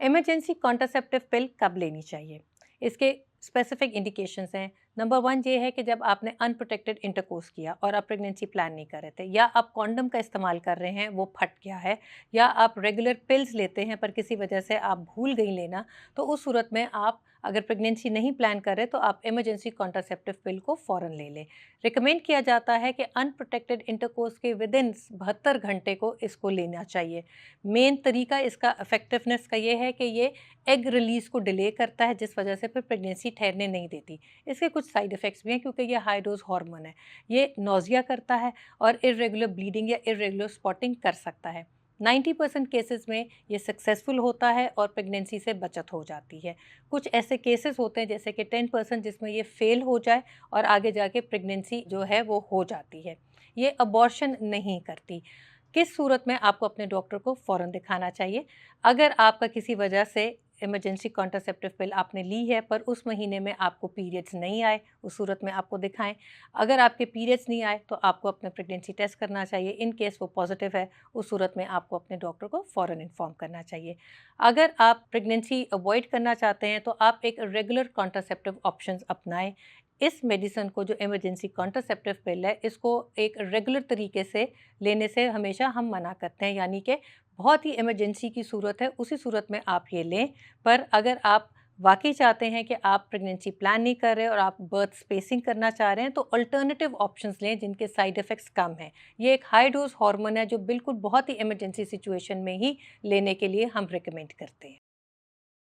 Emergency contraceptive पिल कब लेनी चाहिए? इसके स्पेसिफिक इंडिकेशंस हैं। नंबर 1 ये है कि जब आपने अनप्रोटेक्टेड इंटरकोर्स किया और आप प्रेगनेंसी प्लान नहीं कर रहे थे, या आप कॉन्डम का इस्तेमाल कर रहे हैं, वो फट गया है, या आप रेगुलर पिल्स लेते हैं पर किसी वजह से आप भूल गई लेना, तो उस सूरत में आप अगर प्रेगनेंसी नहीं प्लान कर रहे तो आप इमरजेंसी कॉन्ट्रासेप्टिव पिल को फ़ौरन ले लें। रिकमेंड किया जाता है कि अनप्रोटेक्टेड इंटरकोर्स के विदिन 72 घंटे को इसको लेना चाहिए। मेन तरीका इसका इफेक्टिवनेस का ये है कि ये एग रिलीज़ को डिले करता है, जिस वजह से फिर प्रेगनेंसी ठहरने नहीं देती। इसके कुछ साइड इफ़ेक्ट्स भी हैं क्योंकि ये हाई डोज़ हार्मोन है। ये नौज़िया करता है और इर्रेगुलर ब्लीडिंग या इर्रेगुलर स्पॉटिंग कर सकता है। 90% केसेस में ये सक्सेसफुल होता है और प्रेगनेंसी से बचत हो जाती है। कुछ ऐसे केसेस होते हैं जैसे कि 10% जिसमें ये फेल हो जाए और आगे जाके प्रेगनेंसी जो है वो हो जाती है। ये अबॉर्शन नहीं करती। किस सूरत में आपको अपने डॉक्टर को फ़ौरन दिखाना चाहिए? अगर आपका किसी वजह से इमरजेंसी कॉन्ट्रासेप्टिव पिल आपने ली है पर उस महीने में आपको पीरियड्स नहीं आए, उस सूरत में आपको दिखाएं। अगर आपके पीरियड्स नहीं आए तो आपको अपना प्रेगनेंसी टेस्ट करना चाहिए। इन केस वो पॉजिटिव है, उस सूरत में आपको अपने डॉक्टर को फ़ौरन इन्फॉर्म करना चाहिए। अगर आप प्रेगनेंसी अवॉइड करना चाहते हैं तो आप एक रेगुलर कॉन्ट्रासेप्टिव ऑप्शंस अपनाएं। इस मेडिसिन को, जो इमरजेंसी कॉन्ट्रासेप्टिव पिल है, इसको एक रेगुलर तरीके से लेने से हमेशा हम मना करते हैं, यानी कि बहुत ही इमरजेंसी की सूरत है उसी सूरत में आप ये लें। पर अगर आप वाकई चाहते हैं कि आप प्रेगनेंसी प्लान नहीं कर रहे और आप बर्थ स्पेसिंग करना चाह रहे हैं तो अल्टरनेटिव ऑप्शंस लें जिनके साइड इफ़ेक्ट्स कम हैं। ये एक हाई डोज हार्मोन है जो बिल्कुल बहुत ही इमरजेंसी सिचुएशन में ही लेने के लिए हम रिकमेंड करते हैं।